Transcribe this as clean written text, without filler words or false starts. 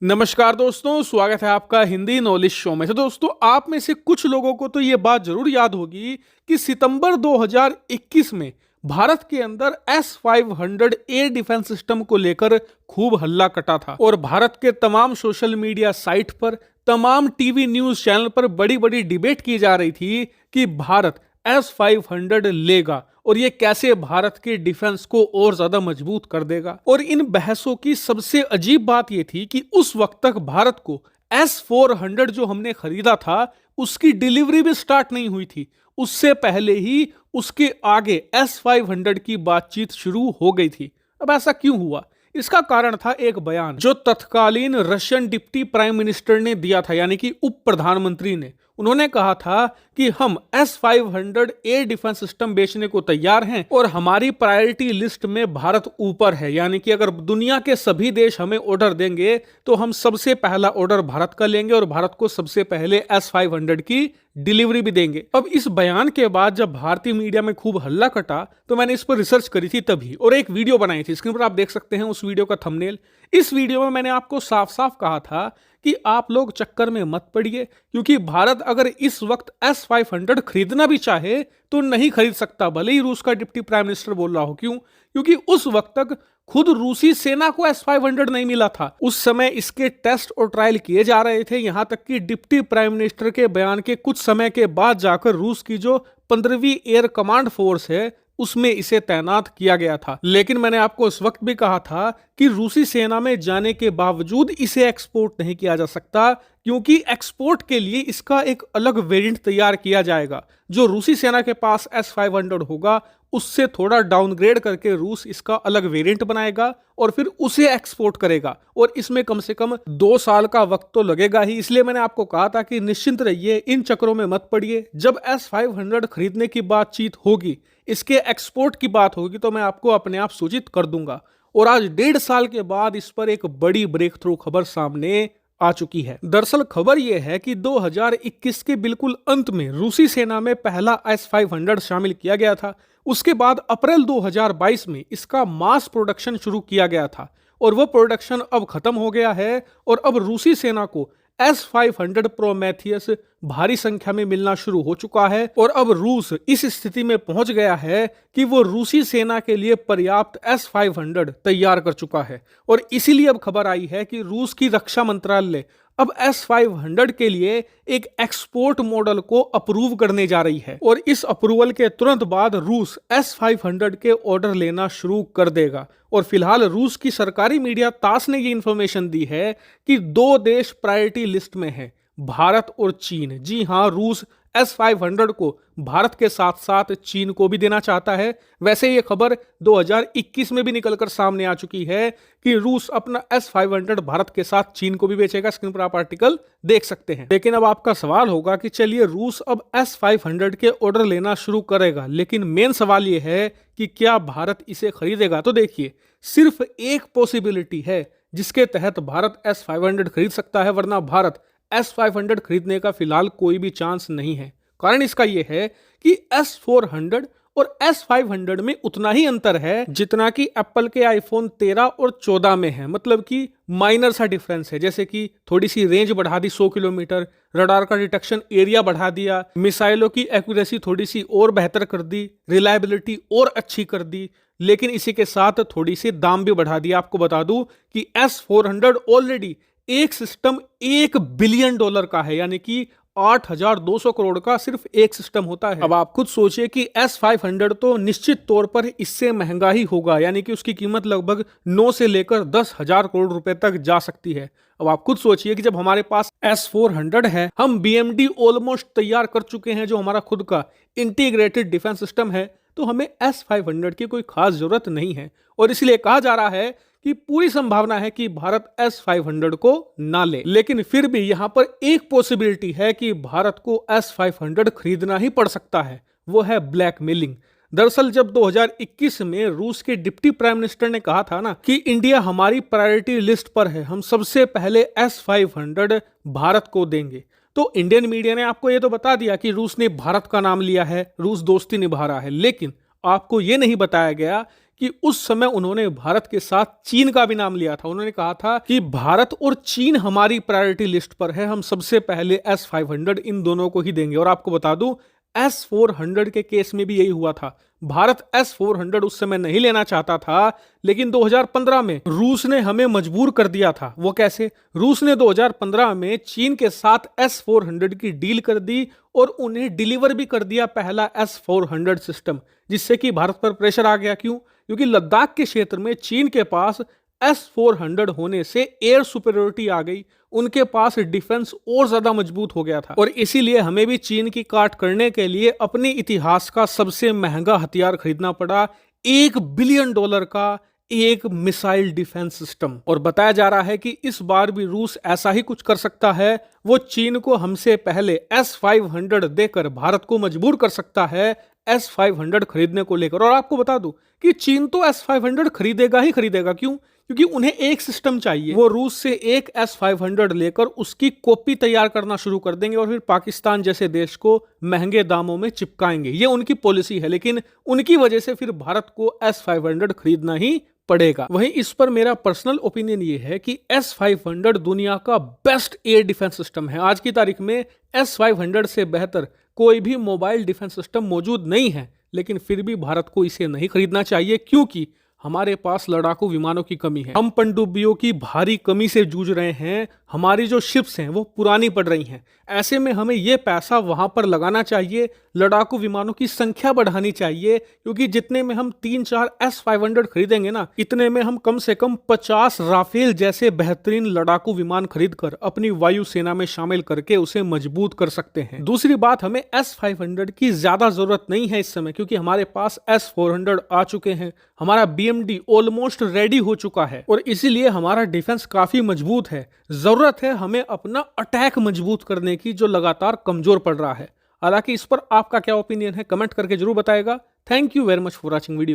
नमस्कार दोस्तों, स्वागत है आपका हिंदी नॉलेज शो में। तो दोस्तों, आप में से कुछ लोगों को तो ये बात जरूर याद होगी कि सितंबर 2021 में भारत के अंदर S-500 एयर डिफेंस सिस्टम को लेकर खूब हल्ला कटा था और भारत के तमाम सोशल मीडिया साइट पर, तमाम टीवी न्यूज चैनल पर बड़ी बड़ी डिबेट की जा रही थी कि भारत S-500 लेगा और ये कैसे भारत के डिफेंस को और ज्यादा मजबूत कर देगा। और इन बहसों की सबसे अजीब बात ये थी कि उस वक्त तक भारत को S-400 जो हमने खरीदा था उसकी डिलीवरी भी स्टार्ट नहीं हुई थी। उससे पहले ही उसके आगे S-500 की बातचीत शुरू हो गई थी। अब ऐसा क्यों हुआ? इसका कारण था एक बयान जो तत्कालीन रशियन डिप्टी प्राइम मिनिस्टर ने दिया था, यानी कि उप प्रधानमंत्री ने। उन्होंने कहा था कि हम S-500 एयर डिफेंस सिस्टम बेचने को तैयार हैं और हमारी प्रायोरिटी लिस्ट में भारत ऊपर है, यानी कि अगर दुनिया के सभी देश हमें ऑर्डर देंगे तो हम सबसे पहला ऑर्डर भारत का लेंगे और भारत को सबसे पहले S-500 की डिलीवरी भी देंगे। अब इस बयान के बाद जब भारतीय मीडिया में खूब हल्ला कटा तो मैंने इस पर रिसर्च करी थी तभी, और एक वीडियो बनाई थी। स्क्रीन पर आप देख सकते हैं उस वीडियो का थंबनेल। इस वीडियो में मैंने आपको साफ साफ कहा था कि आप लोग चक्कर में मत पड़िए, क्योंकि भारत अगर इस वक्त S-500 खरीदना भी चाहे तो नहीं खरीद सकता, भले ही रूस का डिप्टी प्राइम मिनिस्टर बोल रहा हो। क्यों? क्योंकि उस वक्त तक खुद रूसी सेना को S-500 नहीं मिला था। उस समय इसके टेस्ट और ट्रायल किए जा रहे थे, यहां तक कि डिप्टी प्राइम मिनिस्टर के बयान के कुछ समय के बाद जाकर रूस की जो 15वीं एयर कमांड फोर्स है उसमें इसे तैनात किया गया था। लेकिन मैंने आपको उस वक्त भी कहा था कि रूसी सेना में जाने के बावजूद इसे एक्सपोर्ट नहीं किया जा सकता, क्योंकि एक्सपोर्ट के लिए इसका एक अलग वेरिएंट तैयार किया जाएगा। जो रूसी सेना के पास S-500 होगा उससे थोड़ा डाउनग्रेड करके रूस इसका अलग वेरिएंट बनाएगा और फिर उसे एक्सपोर्ट करेगा, और इसमें कम से कम 2 साल का वक्त तो लगेगा ही। इसलिए मैंने आपको कहा था कि निश्चिंत रहिए, इन चक्करों में मत पड़िए। जब S-500 खरीदने की बातचीत होगी, इसके एक्सपोर्ट की बात होगी, तो मैं आपको अपने आप सूचित कर दूंगा। और आज 1.5 साल के बाद इस पर एक बड़ी ब्रेक थ्रू खबर सामने आ चुकी है। दरअसल खबर यह है कि 2021 के बिल्कुल अंत में रूसी सेना में पहला S-500 शामिल किया गया था। उसके बाद अप्रैल 2022 में इसका मास प्रोडक्शन शुरू किया गया था और वह प्रोडक्शन अब खत्म हो गया है और अब रूसी सेना को S-500 प्रोमेथियस भारी संख्या में मिलना शुरू हो चुका है। और अब रूस इस स्थिति में पहुंच गया है कि वो रूसी सेना के लिए पर्याप्त S-500 तैयार कर चुका है, और इसीलिए अब खबर आई है कि रूस की रक्षा मंत्रालय अब S-500 के लिए एक एक्सपोर्ट मॉडल को अप्रूव करने जा रही है, और इस अप्रूवल के तुरंत बाद रूस S-500 के ऑर्डर लेना शुरू कर देगा। और फिलहाल रूस की सरकारी मीडिया तास ने ये इंफॉर्मेशन दी है कि 2 देश प्रायोरिटी लिस्ट में हैं, भारत और चीन। जी हां, रूस S-500 को भारत के साथ साथ चीन को भी देना चाहता है। वैसे ये खबर 2021 में भी निकलकर सामने आ चुकी है कि रूस अपना S-500 भारत के साथ चीन को भी बेचेगा। स्क्रीन पर आप आर्टिकल देख सकते हैं। लेकिन अब आपका सवाल होगा कि चलिए, रूस अब S-500 के ऑर्डर लेना शुरू करेगा, लेकिन मेन सवाल ये है कि क्या भारत इसे खरीदेगा? तो देखिए, सिर्फ एक पॉसिबिलिटी है जिसके तहत भारत S-500 खरीद सकता है, वरना भारत S-500 खरीदने का फिलहाल कोई भी चांस नहीं है। कारण इसका यह है कि S-400 और S-500 में उतना ही अंतर है जितना कि एप्पल के आईफोन 13 और 14 में है। मतलब कि माइनर सा डिफरेंस है, जैसे कि थोड़ी सी रेंज बढ़ा दी 100 किलोमीटर, रडार का डिटेक्शन एरिया बढ़ा दिया, मिसाइलों की एक्यूरेसी थोड़ी सी और बेहतर कर दी, रिलायबिलिटी और अच्छी कर दी, लेकिन इसी के साथ थोड़ी सी दाम भी बढ़ा दिया। आपको बता दूं कि S-400 ऑलरेडी एक सिस्टम $1 बिलियन का है, यानी कि 8,200 करोड़ का सिर्फ एक सिस्टम होता है। अब आप खुद सोचिए कि S-500 तो निश्चित तौर पर इससे महंगा ही होगा, यानी कि उसकी कीमत लगभग 9 से लेकर 10,000 करोड़ रुपए तक जा सकती है। अब आप खुद सोचिए कि जब हमारे पास S-400 है, हम BMD ऑलमोस्ट तैयार कर चुके हैं जो हमारा खुद का इंटीग्रेटेड डिफेंस सिस्टम है, तो हमें S-500 की कोई खास जरूरत नहीं है। और इसलिए कहा जा रहा है कि पूरी संभावना है कि भारत S-500 को ना ले। लेकिन फिर भी यहां पर एक पॉसिबिलिटी है कि भारत को S-500 खरीदना ही पड़ सकता है, वो है ब्लैकमेलिंग। दरअसल जब 2021 में रूस के डिप्टी प्राइम मिनिस्टर ने कहा था ना कि इंडिया हमारी प्रायोरिटी लिस्ट पर है, हम सबसे पहले S-500 भारत को देंगे, तो इंडियन मीडिया ने आपको ये तो बता दिया कि रूस ने भारत का नाम लिया है, रूस दोस्ती निभा रहा है। लेकिन आपको ये नहीं बताया गया कि उस समय उन्होंने भारत के साथ चीन का भी नाम लिया था। उन्होंने कहा था कि भारत और चीन हमारी प्रायोरिटी लिस्ट पर है, हम सबसे पहले S-500 इन दोनों को ही देंगे। और आपको बता दूं S-400 के केस में भी यही हुआ था। भारत S-400 उस समय नहीं लेना चाहता था, लेकिन 2015 में रूस ने हमें मजबूर कर दिया था। वो कैसे? रूस ने 2015 में चीन के साथ S-400 की डील कर दी और उन्हें डिलीवर भी कर दिया पहला S-400 सिस्टम, जिससे कि भारत पर प्रेशर आ गया। क्यों? क्योंकि लद्दाख के क्षेत्र में चीन के पास S-400 होने से एयर सुपेरियोरिटी आ गई, उनके पास डिफेंस और ज्यादा मजबूत हो गया था। और इसीलिए हमें भी चीन की काट करने के लिए अपने इतिहास का सबसे महंगा हथियार खरीदना पड़ा, $1 बिलियन का एक मिसाइल डिफेंस सिस्टम। और बताया जा रहा है कि इस बार भी रूस ऐसा ही कुछ कर सकता है। वो चीन को हमसे पहले S-500 देकर भारत को मजबूर कर सकता है S-500 खरीदने को लेकर। और आपको बता दूं कि चीन तो S-500 खरीदेगा ही खरीदेगा। क्यों? क्योंकि उन्हें एक सिस्टम चाहिए। वो रूस से एक S-500 लेकर उसकी कॉपी तैयार करना शुरू कर देंगे और फिर पाकिस्तान जैसे देश को महंगे दामों में चिपकाएंगे। ये उनकी पॉलिसी है, लेकिन उनकी वजह से फिर भारत को S-500 खरीदना ही पड़ेगा। वहीं इस पर मेरा पर्सनल ओपिनियन ये है कि S-500 दुनिया का बेस्ट एयर डिफेंस सिस्टम है। आज की तारीख में S-500 से बेहतर कोई भी मोबाइल डिफेंस सिस्टम मौजूद नहीं है, लेकिन फिर भी भारत को इसे नहीं खरीदना चाहिए, क्योंकि हमारे पास लड़ाकू विमानों की कमी है। हम पनडुब्बियों की भारी कमी से जूझ रहे हैं। हमारी जो शिप्स हैं वो पुरानी पड़ रही हैं। ऐसे में हमें ये पैसा वहां पर लगाना चाहिए, लड़ाकू विमानों की संख्या बढ़ानी चाहिए, क्योंकि जितने में हम 3-4 S-500 खरीदेंगे ना, इतने में हम कम से कम 50 राफेल जैसे बेहतरीन लड़ाकू विमान खरीदकर अपनी वायुसेना में शामिल करके उसे मजबूत कर सकते हैं। दूसरी बात, हमें S-500 की ज्यादा जरूरत नहीं है इस समय, क्योंकि हमारे पास S-400 आ चुके हैं। हमारा BMD ऑलमोस्ट रेडी हो चुका है और इसीलिए हमारा डिफेंस काफी मजबूत है। जरूरत है हमें अपना अटैक मजबूत करने की, जो लगातार कमजोर पड़ रहा है। हालांकि इस पर आपका क्या ओपिनियन है, कमेंट करके जरूर बताएगा। Thank you very much for watching video.